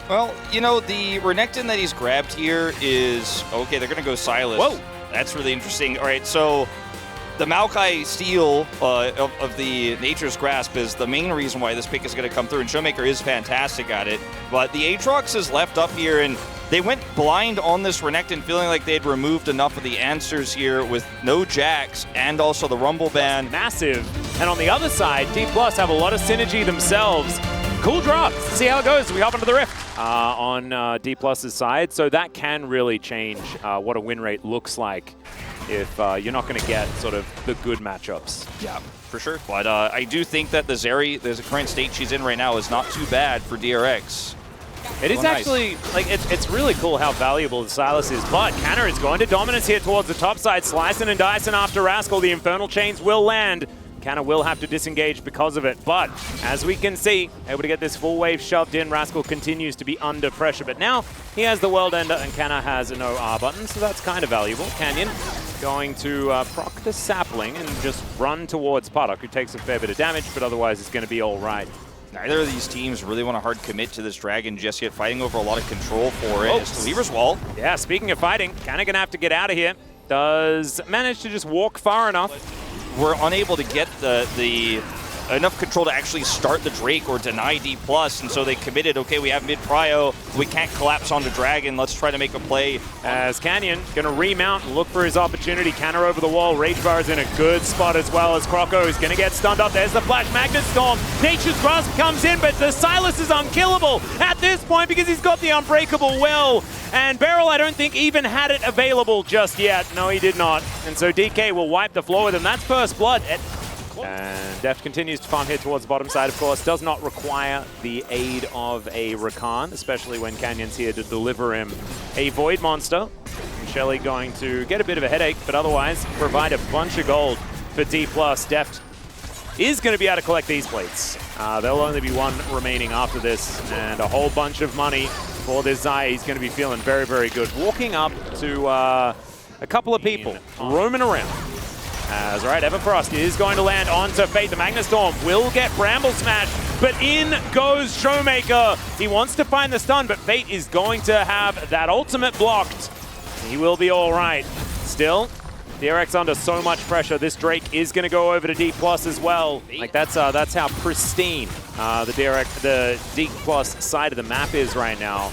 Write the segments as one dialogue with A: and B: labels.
A: Well, you know, the Renekton that he's grabbed here is... Okay, they're going to go Silas.
B: Whoa!
A: That's really interesting. All right, so the Maokai steal of the Nature's Grasp is the main reason why this pick is going to come through, and Showmaker is fantastic at it. But the Aatrox is left up here, and they went blind on this Renekton, feeling like they'd removed enough of the answers here with no Jax and also the Rumble ban.
B: Massive. And on the other side, D+ have a lot of synergy themselves. Cool draft. See how it goes. We hop into the Rift on D+'s side. So that can really change what a win rate looks like if you're not going to get sort of the good matchups.
A: Yeah, for sure. But I do think that the Zeri, the current state she's in right now, is not too bad for DRX.
B: It is actually, like, it's really cool how valuable the Silas is, but Canna is going to dominance here towards the top side, slicing and dicing after Rascal. The Infernal Chains will land. Canna will have to disengage because of it, but as we can see, able to get this full wave shoved in. Rascal continues to be under pressure, but now he has the World Ender and Canna has a no R button, so that's kind of valuable. Canyon going to proc the Sapling and just run towards Puddock, who takes a fair bit of damage, but otherwise it's going to be all right.
A: Neither of these teams really want to hard commit to this Dragon just yet, fighting over a lot of control for it.
B: Oh.
A: It's the Weaver's Wall.
B: Yeah, speaking of fighting, Canna going to have to get out of here. Does manage to just walk far enough.
A: We're unable to get the enough control to actually start the Drake or deny D+, and so they committed, okay, we have mid-prio, we can't collapse onto Dragon, let's try to make a play.
B: As Canyon going to remount and look for his opportunity. Canna over the wall, Rage Bar is in a good spot as well as Croco is going to get stunned up. There's the Flash Magnet Storm. Nature's Grasp comes in, but the Silas is unkillable at this point because he's got the Unbreakable Will. And Beryl, I don't think, even had it available just yet. No, he did not. And so DK will wipe the floor with him. That's first blood. And Deft continues to farm here towards the bottom side, of course. Does not require the aid of a Rakan, especially when Canyon's here to deliver him a Void Monster. And Shelly going to get a bit of a headache, but otherwise provide a bunch of gold for D+. Deft is going to be able to collect these plates. There'll only be one remaining after this, and a whole bunch of money for this Zai. He's going to be feeling very, very good. Walking up to a couple of people, roaming around. As right, Everfrost is going to land onto Fate. The Magnet Storm will get Bramble Smash, but in goes Showmaker. He wants to find the stun, but Fate is going to have that ultimate blocked. He will be all right. Still, DRX under so much pressure. This Drake is going to go over to D+ as well. Like that's how pristine the D+ side of the map is right now.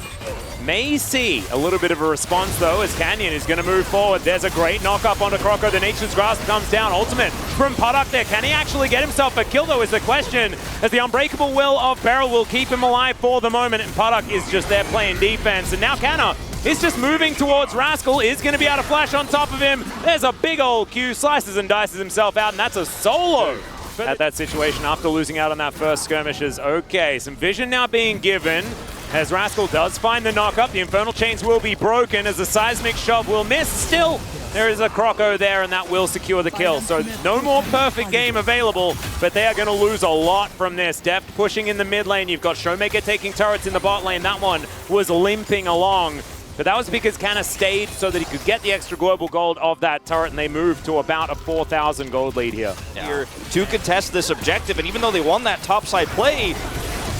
B: May see a little bit of a response though as Canyon is going to move forward. There's a great knock-up onto Croco. The Nature's Grasp comes down. Ultimate from Puddock there. Can he actually get himself a kill though is the question, as the Unbreakable Will of Beryl will keep him alive for the moment, and Puddock is just there playing defense. And now Canna is just moving towards Rascal, is going to be able to flash on top of him. There's a big old Q, slices and dices himself out, and that's a solo at that situation after losing out on that first skirmishes. Okay, some vision now being given. As Rascal does find the knock-up, the Infernal Chains will be broken as the Seismic Shove will miss. Still, there is a Croco there, and that will secure the kill. So no more perfect game available, but they are going to lose a lot from this. Deft pushing in the mid lane. You've got Showmaker taking turrets in the bot lane. That one was limping along. But that was because Canna stayed so that he could get the extra global gold of that turret, and they moved to about a 4,000 gold lead here.
A: Here to contest this objective, and even though they won that topside play,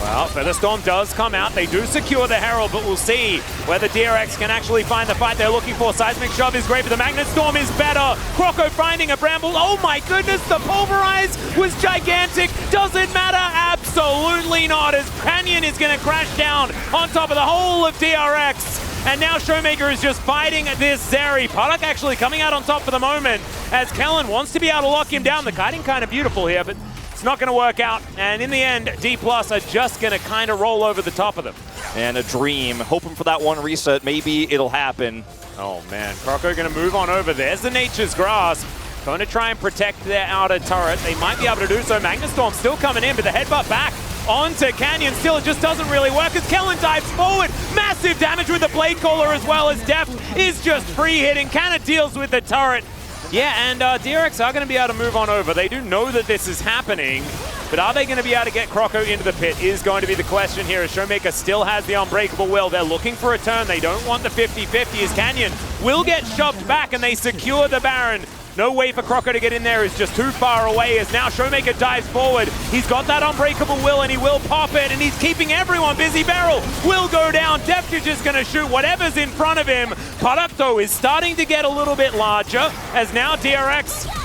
B: well, Featherstorm does come out. They do secure the Herald, but we'll see whether DRX can actually find the fight they're looking for. Seismic Shove is great, but the Magnet Storm is better. Croco finding a Bramble. Oh my goodness, the Pulverize was gigantic. Does it matter? Absolutely not, as Canyon is going to crash down on top of the whole of DRX. And now Showmaker is just fighting this Zeri. Puddock actually coming out on top for the moment, as Kellen wants to be able to lock him down. The kiting kind of beautiful here, but it's not going to work out. And in the end, D+ are just going to kind of roll over the top of them.
A: And a dream, hoping for that one reset. Maybe it'll happen.
B: Oh man, Croco going to move on over. There's the Nature's Grasp. Going to try and protect their outer turret. They might be able to do so. Magnet Storm still coming in, but the headbutt back onto Canyon. Still, it just doesn't really work as Kellen dives forward. Massive damage with the Blade Caller as well, as Deft is just free hitting. Canna deals with the turret. Yeah, and DRX are going to be able to move on over. They do know that this is happening, but are they going to be able to get Croco into the pit is going to be the question here, as Showmaker still has the Unbreakable Will. They're looking for a turn. They don't want the 50-50 as Canyon will get shoved back, and they secure the Baron. No way for Croco to get in there. He's just too far away as now Showmaker dives forward. He's got that unbreakable will and he will pop it and he's keeping everyone busy. Beryl will go down. Deft is just going to shoot whatever's in front of him. Product though is starting to get a little bit larger as now DRX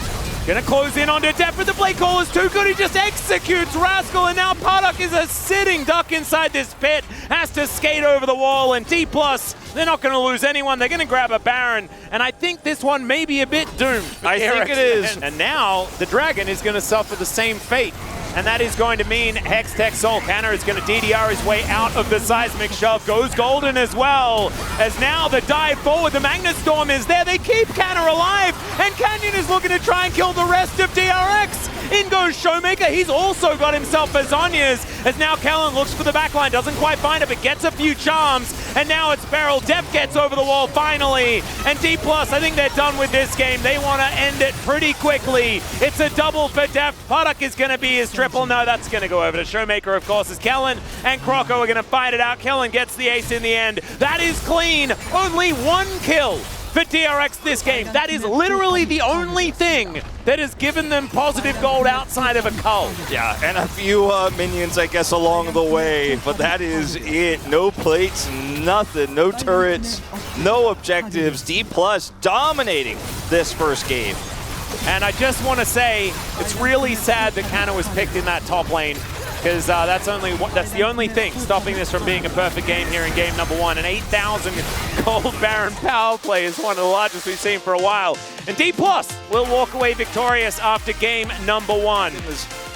B: gonna close in onto Deft, but the play call is too good. He just executes Rascal, and now Paddock is a sitting duck inside this pit. Has to skate over the wall, and D+, they're not gonna lose anyone. They're gonna grab a Baron, and I think this one may be a bit doomed.
A: I think it is.
B: And now the Dragon is gonna suffer the same fate. And that is going to mean Hex Tech Soul Canner is going to DDR his way out of the seismic shove. Goes golden as well. As now the dive forward, the Magnet Storm is there. They keep Canner alive. And Canyon is looking to try and kill the rest of DRX. In goes Showmaker. He's also got himself a Zhonya's. As now Kellen looks for the backline. Doesn't quite find it, but gets a few charms. And now it's Beryl. Deft gets over the wall finally. And D+, I think they're done with this game. They want to end it pretty quickly. It's a double for Deft. Paddock is going to be his triple. No, that's going to go over to Showmaker, of course, as Kellen and Croco are going to fight it out. Kellen gets the ace in the end. That is clean. Only one kill for DRX this game. That is literally the only thing that has given them positive gold outside of a cull.
A: Yeah, and a few minions, I guess, along the way, but that is it. No plates, nothing, no turrets, no objectives. D+ dominating this first game.
B: And I just want to say, it's really sad that Canna was picked in that top lane, because that's the only thing stopping this from being a perfect game here in game number 1. An 8,000 gold Baron power play is one of the largest we've seen for a while. And D+ will walk away victorious after game number 1.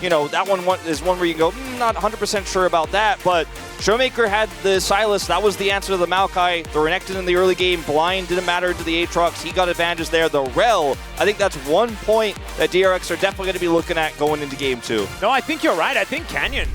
A: You know, that one is one where you go, not 100% sure about that, but Showmaker had the Silas. That was the answer to the Maokai. The Renekton in the early game, blind didn't matter to the Aatrox. He got advantages there. The Rel, I think that's one point that DRX are definitely going to be looking at going into game 2.
B: No, I think you're right. I think Canyon.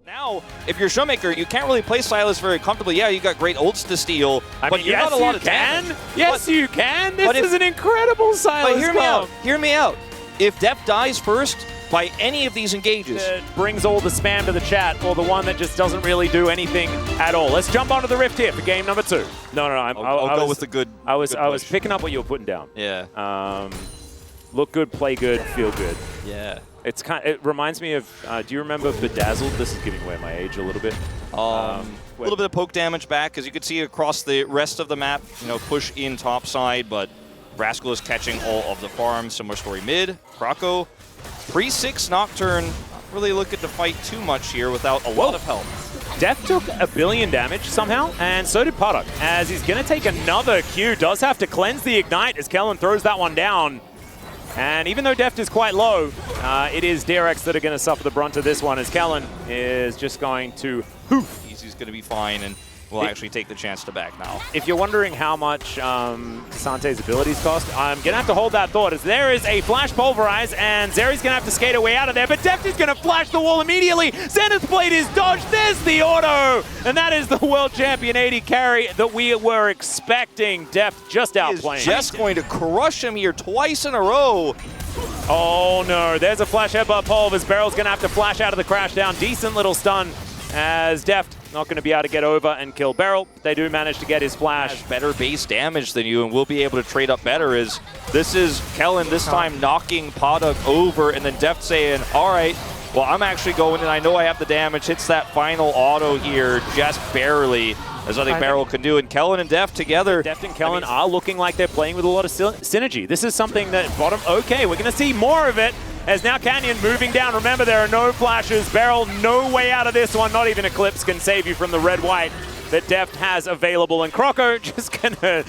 A: Now, if you're Showmaker, you can't really play Silas very comfortably. Yeah, you got great ults to steal, but you're not a lot of damage.
B: Yes, you can. This is an incredible Silas.
A: But hear me out. Hear me out. If Deft dies first by any of these engages,
B: it brings all the spam to the chat, or the one that just doesn't really do anything at all. Let's jump onto the Rift here for game number 2. No,
A: I'll go with the good.
B: I was picking up what you were putting down.
A: Yeah.
B: Look good, play good, feel good.
A: Yeah.
B: It reminds me of. Do you remember Bedazzled? This is giving away my age a little bit.
A: A little bit of poke damage back, as you could see across the rest of the map. You know, push in top side, but Rascal is catching all of the farms. Similar story mid. Croco, pre-6 Nocturne, not really looking to fight too much here without a lot of help.
B: Deft took 1 billion damage somehow, and so did Paddock, as he's going to take another Q. Does have to cleanse the Ignite as Kellen throws that one down. And even though Deft is quite low, it is DRX that are going to suffer the brunt of this one, as Kellen is just going to hoof.
A: He's going to be fine, and will actually take the chance to back now.
B: If you're wondering how much Sante's abilities cost, I'm going to have to hold that thought, as there is a Flash Pulverize, and Zeri's going to have to skate away out of there, but Deft is going to flash the wall immediately. Zenith Blade is dodged. There's the auto, and that is the World Champion AD carry that we were expecting. Deft just outplaying.
A: He's just going to crush him here twice in a row.
B: Oh no, there's a Flash Headbutt Pulver, as Beryl's going to have to flash out of the crash down. Decent little stun, as Deft not going to be able to get over and kill Beryl. They do manage to get his flash.
A: Better base damage than you, and we'll be able to trade up better. As this is Kellen this time knocking Paddock over, and then Deft saying, all right, well, I'm actually going, and I know I have the damage. Hits that final auto here just barely. There's nothing Beryl can do, and Kellen and Deft together.
B: Deft and Kellen are looking like they're playing with a lot of synergy. This is something that bottom, okay, we're going to see more of it. As now Canyon moving down. Remember, there are no flashes. Beryl, no way out of this one. Not even Eclipse can save you from the red-white that Deft has available. And Croco just gonna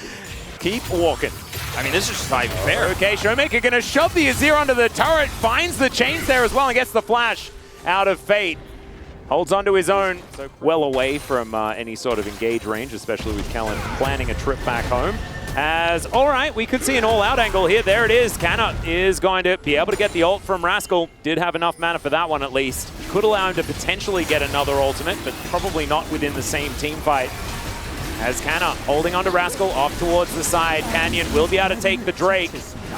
B: keep walking.
A: I mean, this is just not even fair.
B: Okay, Showmaker gonna shove the Azir onto the turret. Finds the chains there as well and gets the flash out of Fate. Holds onto his own. So well away from any sort of engage range, especially with Kellen planning a trip back home. As, all right, we could see an all-out angle here. There it is. Canna is going to be able to get the ult from Rascal. Did have enough mana for that one at least. Could allow him to potentially get another ultimate, but probably not within the same team fight. As Canna holding onto Rascal off towards the side. Canyon will be able to take the Drake.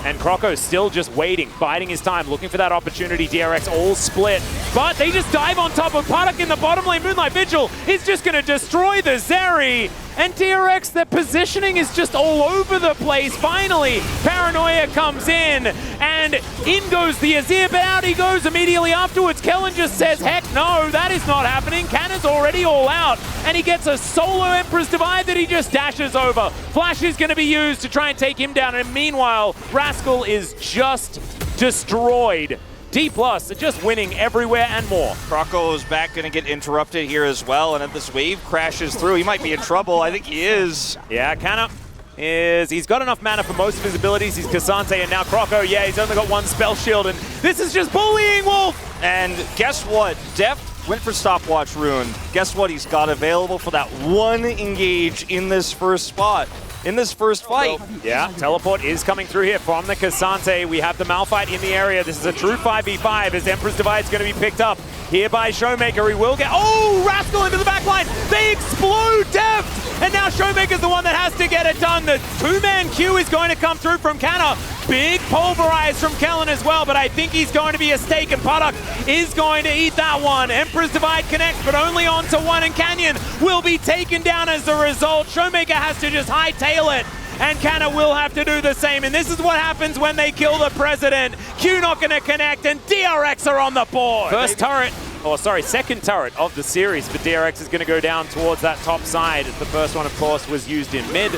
B: And Croco's still just waiting, biding his time, looking for that opportunity. DRX all split. But they just dive on top of Paddock in the bottom lane. Moonlight Vigil is just going to destroy the Zeri. And DRX, their positioning is just all over the place. Finally, Paranoia comes in, and in goes the Azir, but out he goes immediately afterwards. Kellen just says, heck no, that is not happening. Canna's already all out, and he gets a solo Emperor's Divide that he just dashes over. Flash is going to be used to try and take him down, and meanwhile, Rascal is just destroyed. D+ are just winning everywhere and more.
A: Croco's back going to get interrupted here as well, and if this wave crashes through, he might be in trouble. I think he is.
B: Yeah, Canna he's got enough mana for most of his abilities. He's Cassante, and now Croco, yeah, he's only got one spell shield, and this is just bullying Wolf!
A: And guess what? Deft went for Stopwatch Rune. Guess what? He's got available for that one engage in this first spot. In this first fight.
B: Yeah, teleport is coming through here from the Cassante. We have the Malphite in the area. This is a true 5v5 as Emperor's Divide is going to be picked up here by Showmaker. He will get, oh, Rascal into the back line. They explode Deft. And now Showmaker's the one that has to get it done. The two-man queue is going to come through from Canna. Big pulverize from Kellen as well, but I think he's going to be a stake, and Puddock is going to eat that one. Emperor's Divide connects, but only onto one, and Canyon will be taken down as a result. Showmaker has to just hightail it, and Canna will have to do the same, and this is what happens when they kill the president. Q not going to connect, and DRX are on the board. First turret, or sorry, second turret of the series for DRX is going to go down towards that top side. The first one, of course, was used in mid,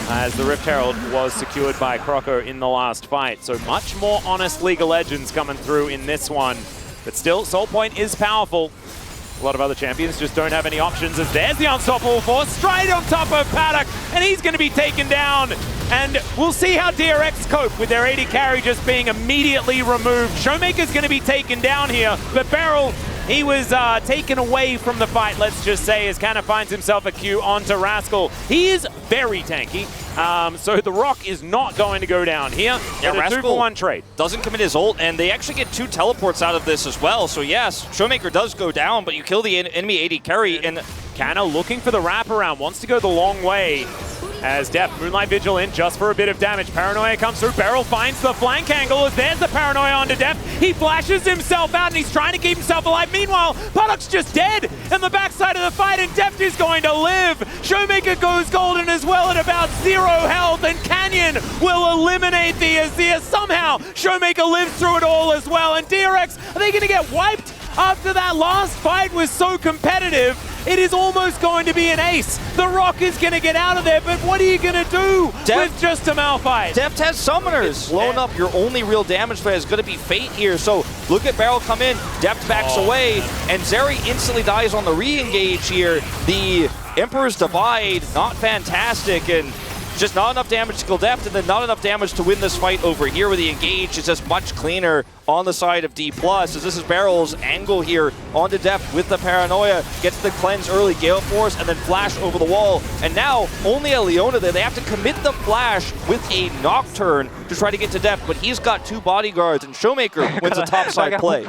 B: as the Rift Herald was secured by Croco in the last fight. So much more honest League of Legends coming through in this one. But still, Soul Point is powerful. A lot of other champions just don't have any options, as there's the Unstoppable Force straight on top of Paddock, and he's going to be taken down. And we'll see how DRX cope with their AD carry just being immediately removed. Showmaker's going to be taken down here, but Beryl, he was taken away from the fight, let's just say, as Canna finds himself a Q onto Rascal. He is very tanky, so the Rock is not going to go down here.
A: Yeah, Rascal
B: 2-for-1 trade.
A: Doesn't commit his ult, and they actually get 2 teleports out of this as well. So yes, Showmaker does go down, but you kill the enemy AD carry, and
B: Canna looking for the wraparound, wants to go the long way. As Deft, Moonlight Vigil in just for a bit of damage. Paranoia comes through, Beryl finds the flank angle as there's the Paranoia onto Deft. He flashes himself out and he's trying to keep himself alive. Meanwhile, Puddock's just dead in the backside of the fight, and Deft is going to live. Showmaker goes golden as well at about 0 health, and Canyon will eliminate the Azir. Somehow, Showmaker lives through it all as well, and DRX, are they going to get wiped? After that last fight was so competitive, it is almost going to be an ace. The Rock is going to get out of there, but what are you going to do with just a Malphite?
A: Deft has summoners. Blown up, your only real damage threat is going to be Fate here. So look at Beryl come in, Deft backs away, and Zeri instantly dies on the re-engage here. The Emperor's Divide, not fantastic, and just not enough damage to kill Deft, and then not enough damage to win this fight over here with the engage. It's just much cleaner on the side of D+, as this is Beryl's angle here onto Deft with the Paranoia. Gets the cleanse early, Gale Force, and then flash over the wall. And now, only a Leona there. They have to commit the flash with a Nocturne to try to get to Deft, but he's got 2 bodyguards, and Showmaker wins a topside play.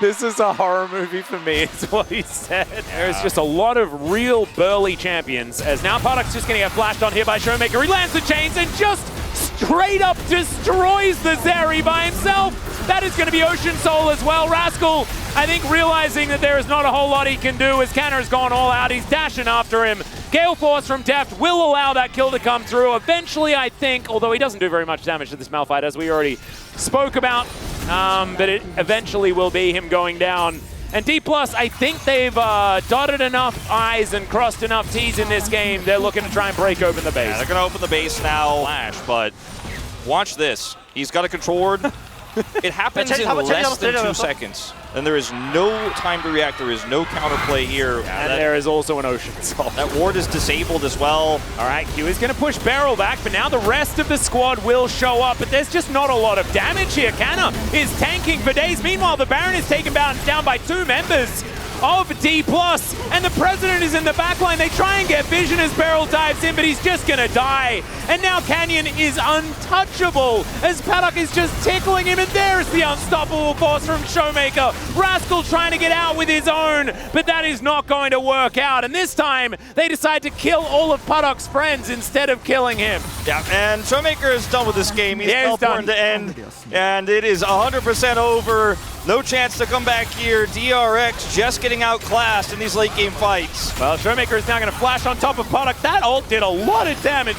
B: This is a horror movie for me, is what he said. There's just a lot of real burly champions, as now Puddock's just going to get flashed on here by Showmaker. He lands the chains and just straight up destroys the Zeri by himself. That is going to be Ocean Soul as well. Rascal, I think, realizing that there is not a whole lot he can do as Canna has gone all out. He's dashing after him. Gale Force from Deft will allow that kill to come through. Eventually, I think, although he doesn't do very much damage to this Malphite, as we already spoke about, but it eventually will be him going down. And D+, I think they've dotted enough I's and crossed enough T's in this game. They're looking to try and break open the base.
A: Yeah, they're going to open the base now. Flash, but watch this. He's got a control ward. It happens in less than 2 seconds. And there is no time to react. There is no counterplay here.
B: Yeah, and there is also an Ocean Soul.
A: That ward is disabled as well.
B: All right, Q is going to push Beryl back, but now the rest of the squad will show up. But there's just not a lot of damage here. Canna is tanking for days. Meanwhile, the Baron is taken down by 2 members of D+, and the President is in the backline. They try and get vision as Beryl dives in, but he's just gonna die. And now Canyon is untouchable as Paddock is just tickling him, and there's the Unstoppable Force from Showmaker. Rascal trying to get out with his own, but that is not going to work out. And this time, they decide to kill all of Paddock's friends instead of killing him.
A: Yeah, and Showmaker is done with this game. He's teleported to end, and it is 100% over No chance to come back here. DRX just getting outclassed in these late game fights.
B: Well, Showmaker is now going to flash on top of Product. That ult did a lot of damage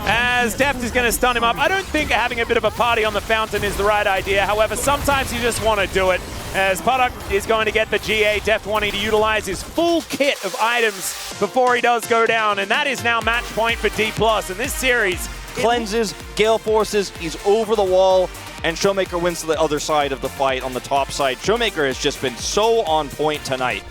B: as Deft is going to stun him up. I don't think having a bit of a party on the fountain is the right idea. However, sometimes you just want to do it. As Product is going to get the GA, Deft wanting to utilize his full kit of items before he does go down. And that is now match point for D+. In this series,
A: cleanses, Gale Forces, he's over the wall, and Showmaker wins to the other side of the fight on the top side. Showmaker has just been so on point tonight.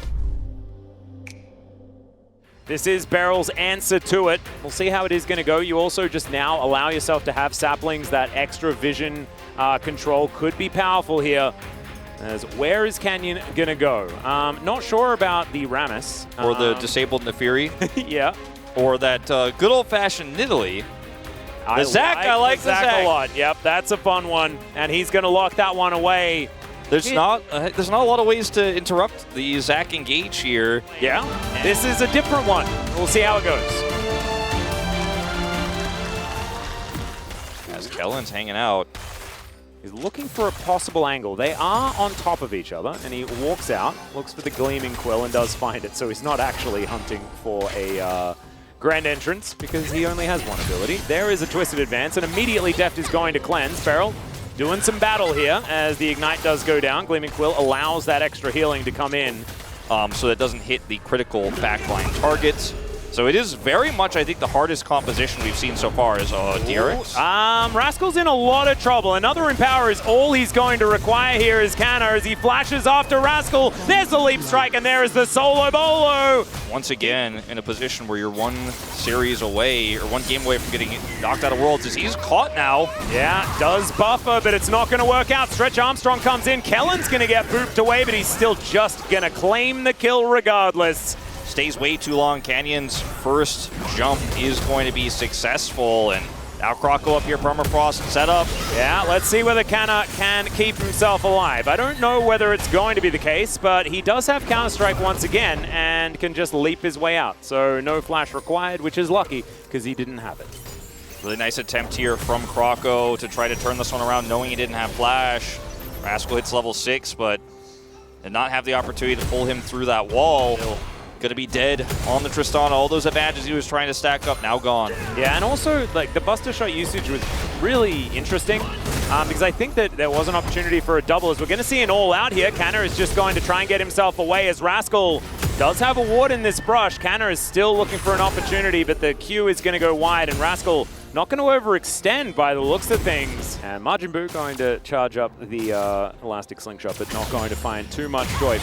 B: This is Beryl's answer to it. We'll see how it is going to go. You also just now allow yourself to have saplings. That extra vision control could be powerful here. As where is Canyon going to go? Not sure about the Rammus.
A: Or the disabled Nefiri.
B: Yeah.
A: Or that good old-fashioned Nidalee. I like the Zac
B: a lot. Yep, that's a fun one. And he's going to lock that one away.
A: There's not a lot of ways to interrupt the Zac engage here.
B: Yeah, this is a different one. We'll see how it goes.
A: As Kellen's hanging out.
B: He's looking for a possible angle. They are on top of each other, and he walks out, looks for the Gleaming Quill, and does find it. So he's not actually hunting for a grand entrance, because he only has one ability. There is a Twisted Advance, and immediately Deft is going to cleanse. Beryl doing some battle here as the Ignite does go down. Gleaming Quill allows that extra healing to come in.
A: So that doesn't hit the critical backline targets. So it is very much, I think, the hardest composition we've seen so far is DRX.
B: Rascal's in a lot of trouble. Another Empower is all he's going to require here is Canna as he flashes after Rascal. There's the Leap Strike, and there is the Solo Bolo.
A: Once again, in a position where you're one series away, or one game away from getting knocked out of Worlds, as he's caught now.
B: Yeah, does buffer, but it's not going to work out. Stretch Armstrong comes in. Kellen's going to get booped away, but he's still just going to claim the kill regardless.
A: Stays way too long. Canyon's first jump is going to be successful, and now Croco up here, Permafrost set up.
B: Yeah, let's see whether Canna can keep himself alive. I don't know whether it's going to be the case, but he does have Counter-Strike once again and can just leap his way out. So no flash required, which is lucky because he didn't have it.
A: Really nice attempt here from Croco to try to turn this one around, knowing he didn't have flash. Rascal hits level 6, but did not have the opportunity to pull him through that wall. Going to be dead on the Tristana. All those advantages he was trying to stack up, now gone.
B: Yeah, and also, like, the Buster Shot usage was really interesting because I think that there was an opportunity for a double. As we're going to see an all-out here, Canna is just going to try and get himself away as Rascal does have a ward in this brush. Canna is still looking for an opportunity, but the Q is going to go wide, and Rascal not going to overextend by the looks of things. And Majin Buu going to charge up the Elastic Slingshot, but not going to find too much joy.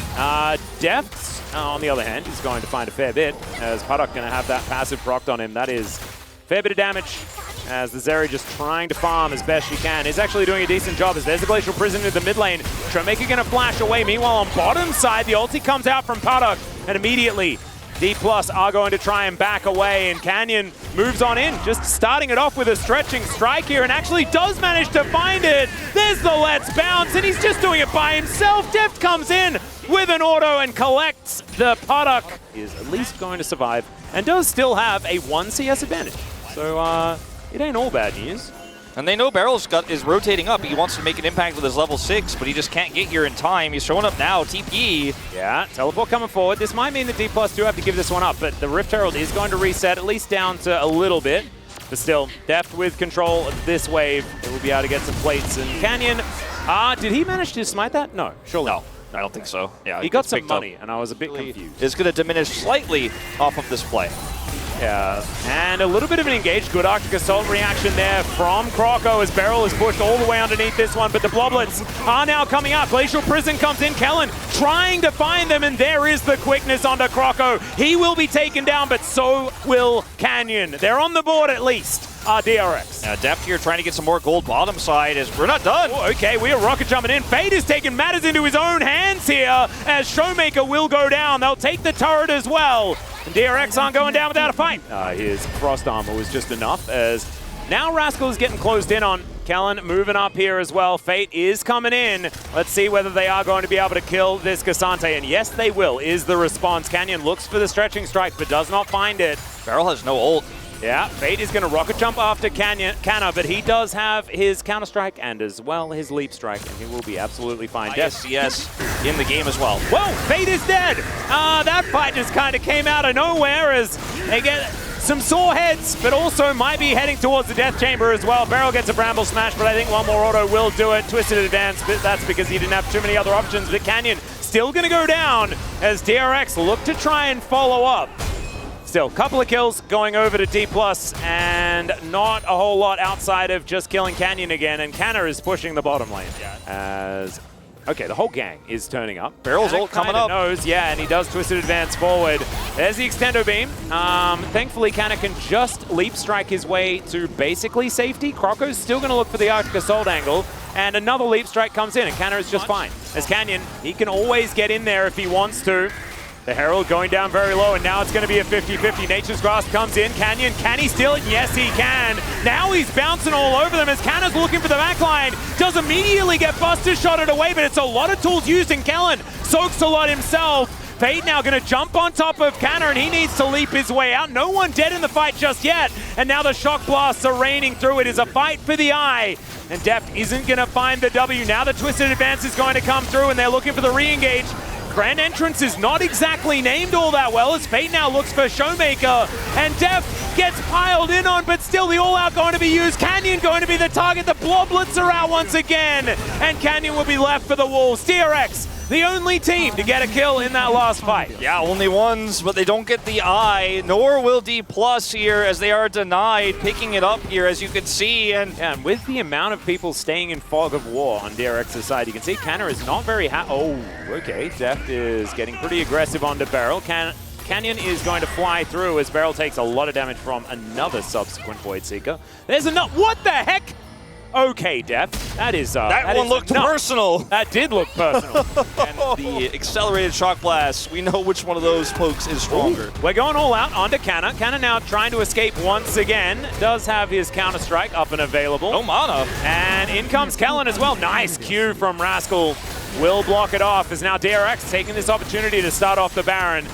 B: Deft, on the other hand, is going to find a fair bit, as Paddock going to have that passive procced on him. That is a fair bit of damage, as the Zeri just trying to farm as best she can. Is actually doing a decent job, as there's a Glacial Prison in the mid lane. Showmaker going to flash away. Meanwhile, on bottom side, the ulti comes out from Paddock, and immediately D+ are going to try and back away, and Canyon moves on in, just starting it off with a stretching strike here, and actually does manage to find it. There's the Let's Bounce, and he's just doing it by himself. Deft comes in with an auto and collects the Paddock. He is at least going to survive, and does still have a 1 CS advantage. So it ain't all bad news.
A: And they know Beryl's is rotating up. He wants to make an impact with his level 6, but he just can't get here in time. He's showing up now, TP.
B: Yeah, teleport coming forward. This might mean that D+ do have to give this one up, but the Rift Herald is going to reset, at least down to a little bit. But still, Deft with control of this wave. It will be able to get some plates. And Canyon, did he manage to smite that? No, surely.
A: No, I don't think so. Yeah,
B: he got some money, and I was a bit confused.
A: It's going to diminish slightly off of this play.
B: Yeah, and a little bit of an engaged good Arctic Assault reaction there from Croco as Beryl is pushed all the way underneath this one, but the Bloblets are now coming up. Glacial Prison comes in, Kellen trying to find them, and there is the quickness onto Croco. He will be taken down, but so will Canyon. They're on the board at least. DRX.
A: Deft here trying to get some more gold bottom side as we're not done.
B: Oh, okay, we are rocket jumping in. Fate is taking matters into his own hands here as Showmaker will go down. They'll take the turret as well. And DRX aren't going down without a fight. His Frost Armor was just enough as now Rascal is getting closed in on. Kellen moving up here as well. Fate is coming in. Let's see whether they are going to be able to kill this Cassante. And yes, they will, is the response. Canyon looks for the stretching strike, but does not find it.
A: Beryl has no ult.
B: Yeah, Fate is going to rocket jump after Canna, but he does have his counter-strike and as well his leap strike, and he will be absolutely fine.
A: Yes, in the game as well.
B: Whoa, Fate is dead! That fight just kind of came out of nowhere as they get some sore heads, but also might be heading towards the death chamber as well. Beryl gets a bramble smash, but I think one more auto will do it. Twisted advance, but that's because he didn't have too many other options. But Canyon still going to go down as DRX look to try and follow up. Still, couple of kills going over to D+, and not a whole lot outside of just killing Canyon again, and Canna is pushing the bottom lane. As, okay, the whole gang is turning up.
A: Beryl's ult coming up.
B: Knows, yeah, and he does Twisted Advance forward. There's the Extendo Beam. Thankfully, Canna can just leap strike his way to basically safety. Croco's still going to look for the Arctic Assault angle, and another leap strike comes in, and Canna is just fine. As Canyon, he can always get in there if he wants to. The Herald going down very low, and now it's going to be a 50-50. Nature's Grasp comes in. Canyon, can he steal it? Yes, he can. Now he's bouncing all over them as Canna's looking for the backline. Does immediately get Buster shotted away, but it's a lot of tools used, and Kellen soaks a lot himself. Fade now going to jump on top of Canna, and he needs to leap his way out. No one dead in the fight just yet, and now the shock blasts are raining through. It is a fight for the eye, and Deft isn't going to find the W. Now the Twisted Advance is going to come through, and they're looking for the re-engage. Grand Entrance is not exactly named all that well as Fate now looks for Showmaker, and Def gets piled in on, but still the all-out going to be used. Canyon going to be the target. The Bloblets are out once again, and Canyon will be left for the Wolves. DRX, the only team to get a kill in that last fight.
A: Yeah, only ones, but they don't get the eye, nor will D+ here as they are denied picking it up here, as you can see.
B: And with the amount of people staying in Fog of War on DRX's side, you can see Canna is not very oh, okay, Deft is getting pretty aggressive onto Beryl. Canyon is going to fly through as Beryl takes a lot of damage from another subsequent Void Seeker. There's enough. What the heck? Okay, Def. That
A: one looked personal.
B: That did look personal.
A: And the accelerated shock blast, we know which one of those pokes is stronger.
B: Ooh. We're going all out onto Canna. Canna now trying to escape once again. Does have his counter-strike up and available.
A: No mana.
B: And in comes Kellen as well. Nice Q from Rascal. Will block it off as now DRX taking this opportunity to start off the Baron.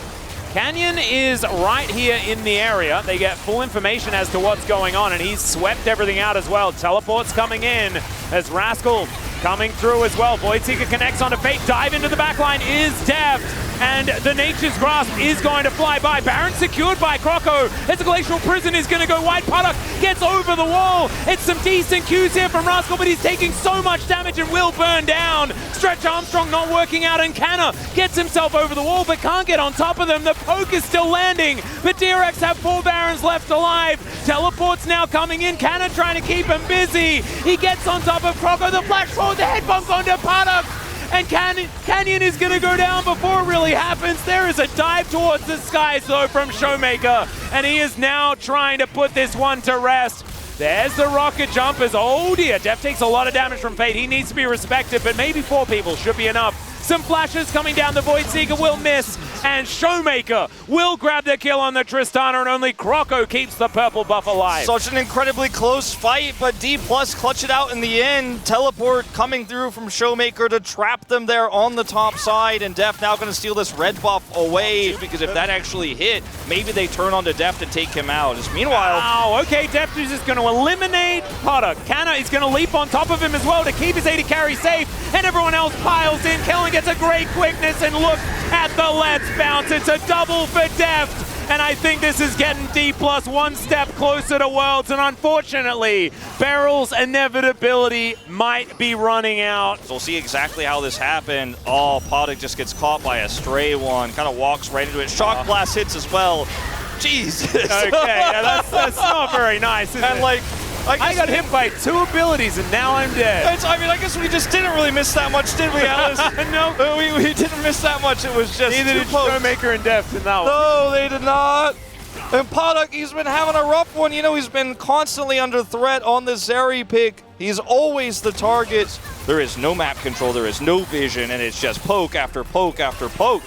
B: Canyon is right here in the area. They get full information as to what's going on, and he's swept everything out as well. Teleports coming in as Rascal coming through as well. Void Seeker connects onto Fate. Dive into the backline is Deft, and the Nature's Grasp is going to fly by. Baron secured by Croco as the Glacial Prison is going to go wide. Puddock gets over the wall. It's some decent Qs here from Rascal, but he's taking so much damage and will burn down. Stretch Armstrong not working out, and Canna gets himself over the wall but can't get on top of them. The poke is still landing, but DRX have 4 Barons left alive. Teleports now coming in. Canna trying to keep him busy. He gets on top of Croco. The flash forward, the head bump onto Puddock. And Canyon is going to go down before it really happens. There is a dive towards the skies, though, from Showmaker. And he is now trying to put this one to rest. There's the rocket jump as, oh dear, Def takes a lot of damage from Fate. He needs to be respected, but maybe 4 people should be enough. Some flashes coming down. The Void Seeker will miss, and Showmaker will grab the kill on the Tristana, and only Croco keeps the purple buff alive.
A: Such an incredibly close fight, but D+ clutch it out in the end. Teleport coming through from Showmaker to trap them there on the top side, and Def now going to steal this red buff away, because if that actually hit, maybe they turn onto Def to take him out. Just meanwhile...
B: Oh, okay, Def is just going to eliminate Puddock. Canna is going to leap on top of him as well to keep his AD carry safe, and everyone else piles in. Kellen gets a great quickness, and look at the Let's Bounce. It's a double for Deft, and I think this is getting D+ one step closer to Worlds, and unfortunately, Beryl's inevitability might be running out.
A: So we'll see exactly how this happened. Oh, Puddock just gets caught by a stray one, kind of walks right into it. Shock blast hits as well. Jesus.
B: Okay, yeah, that's not very nice, is
A: and
B: it?
A: Like,
B: I got hit by 2 abilities and now I'm dead.
A: I guess we just didn't really miss that much, did we, Alice?
B: No.
A: We didn't miss that much. It was just
B: neither did Showmaker and Deft in that one.
A: No, they did not. And Puddock, he's been having a rough one. You know, he's been constantly under threat on the Zeri pick. He's always the target. There is no map control, there is no vision, and it's just poke after poke after poke.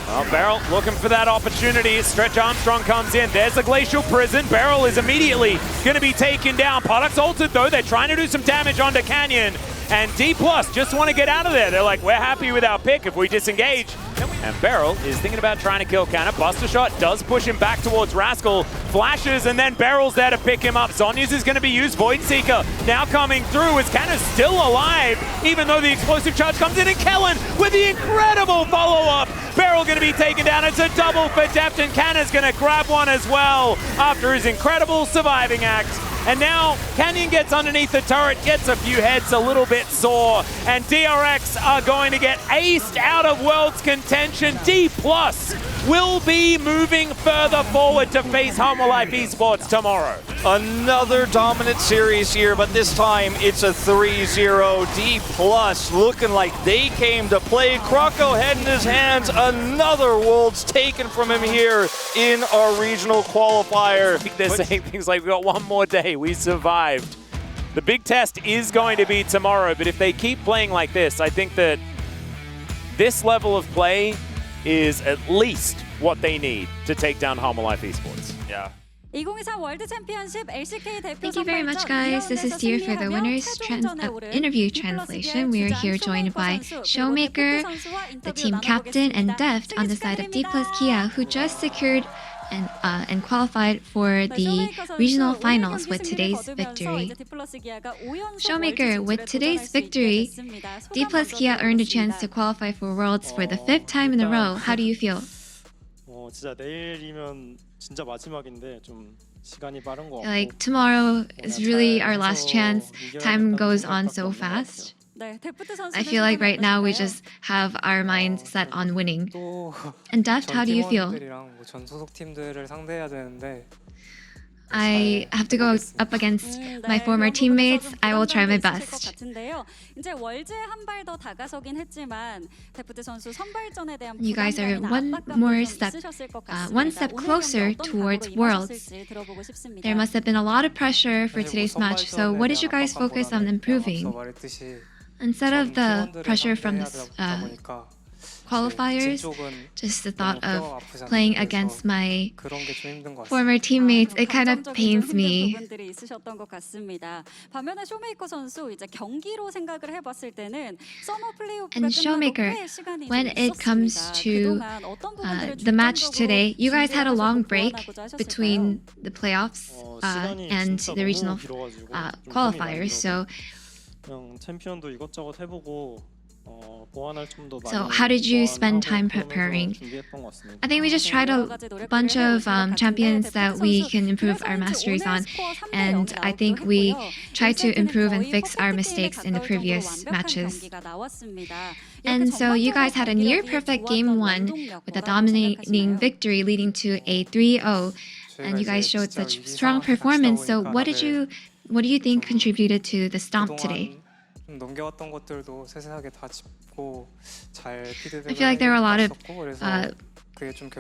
B: Well, Beryl looking for that opportunity. Stretch Armstrong comes in. There's the Glacial Prison. Beryl is immediately going to be taken down. Puddock's ulted, though. They're trying to do some damage onto Canyon. And D+ just want to get out of there. They're like, we're happy with our pick if we disengage. And Beryl is thinking about trying to kill Canna. Buster Shot does push him back towards Rascal. Flashes, and then Beryl's there to pick him up. Zhonya's is going to be used. Void Seeker now coming through as Canna's still alive, even though the explosive charge comes in. And Kellen with the incredible follow-up. Beryl going to be taken down. It's a double for Deft, and Canna's going to grab one as well after his incredible surviving act. And now Canyon gets underneath the turret, gets a few heads, a little bit sore, and DRX are going to get aced out of World's contention. D+ will be moving further forward to face Life Esports tomorrow.
A: Another dominant series here, but this time it's a 3-0. D+ looking like they came to play. Croco head in his hands. Another Worlds taken from him here in our regional qualifier.
B: They're saying things like, we got one more day, we survived. The big test is going to be tomorrow, but if they keep playing like this, I think that this level of play is at least what they need to take down Life Esports.
A: Yeah.
C: Thank you very much, guys. This is Dear for the winners interview translation. We are here joined by Showmaker, the team captain, and Deft on the side of D+ Kia, who just secured and qualified for the regional finals with today's victory. Showmaker, with today's victory, D+ Kia earned a chance to qualify for Worlds for the 5th time in a row. How do you feel?
D: 진짜 내일이면 진짜 마지막인데 좀 시간이 빠른 거 같고.
C: Like tomorrow is really our last chance. Time goes on so fast. I feel like right now we just have our minds set on winning. And Deft, how do you feel?
D: 전 소속 팀들을 상대해야 되는데
C: I have to go up against my former teammates. I will try my best. You guys are one step closer towards Worlds. There must have been a lot of pressure for today's match. So what did you guys focus on improving? Instead of the pressure from this qualifiers, just the thought of playing against my former teammates, it kind of pains me. And Showmaker, when it comes to the match today, you guys had a long break between the playoffs and the regional qualifiers, so
D: 챔피언도 이것저것 해보고
C: So how did you spend time preparing? I think we just tried a bunch of champions that we can improve our masteries on, and I think we tried to improve and fix our mistakes in the previous matches. And so you guys had a near-perfect game 1 with a dominating victory leading to a 3-0, and you guys showed such strong performance. So what do you think contributed to the stomp today? I feel like there were a lot of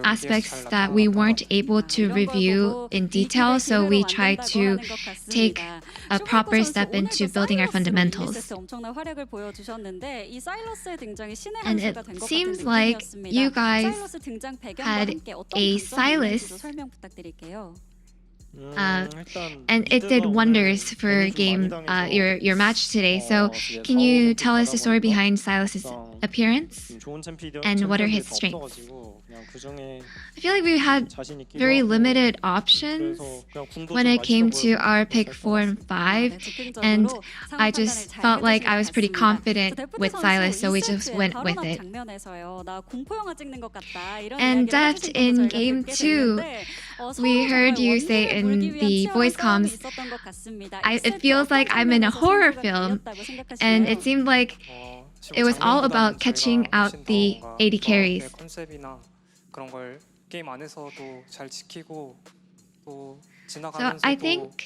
C: aspects that we weren't able to review in detail, so we tried to take a proper step into building our fundamentals. And it seems like you guys had a Silas, and it did wonders for your match today. So can you tell us the story behind Silas's appearance and what are his strengths? I feel like we had very limited options when it came to our pick 4 and 5, and I just felt like I was pretty confident with Silas, so we just went with it. And Deft, in game 2, we heard you say in the voice comms, it feels like I'm in a horror film, and it seemed like it was all about catching out the AD carries. So I think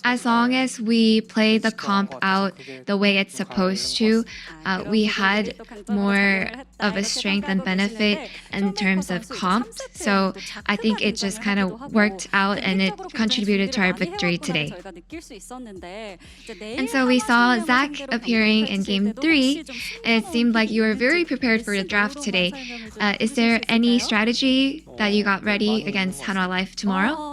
C: as long as we play the comp out the way it's supposed to, we had more of a strength and benefit in terms of comps. So I think it just kind of worked out and it contributed to our victory today. And so we saw Zach appearing in game 3. It seemed like you were very prepared for the draft today. Is there any strategy that you got ready against Life tomorrow?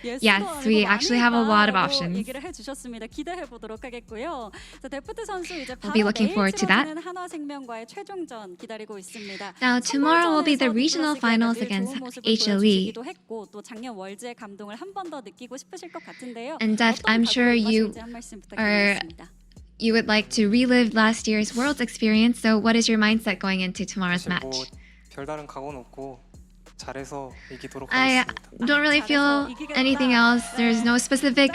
C: Yes, we actually have a lot of options.
E: 얘기를 해주셨습니다. 기대해 보도록 하겠고요. 자, 데프트 선수 이제
C: We'll be looking forward to that.
E: 한화생명과의 최종전 기다리고 있습니다.
C: Now, tomorrow will be the regional finals against HLE.
E: 했고 또 작년 월즈의 감동을 한 번 더 느끼고 싶으실 것 같은데요.
C: And Def, I'm sure you would like to relive last year's Worlds experience. So, what is your mindset going into tomorrow's match?
F: 별다른 각오는 없고 잘해서 이기도록
C: I
F: 하겠습니다.
C: don't really feel anything else. There's no specific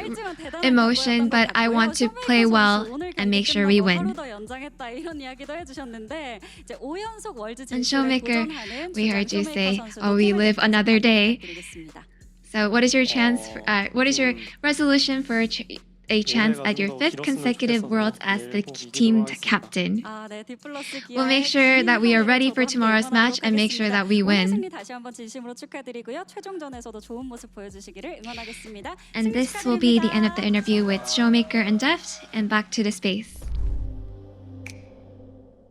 C: emotion, but I want to play well and make sure we win. And Showmaker, we heard you say, "Oh, we live another day." So, what is your chance? What is your resolution for a chance at your 5th consecutive Worlds as the team captain? We'll make sure that we are ready for tomorrow's match and make sure that we win. And this will be the end of the interview with Showmaker and Deft, and back to the space.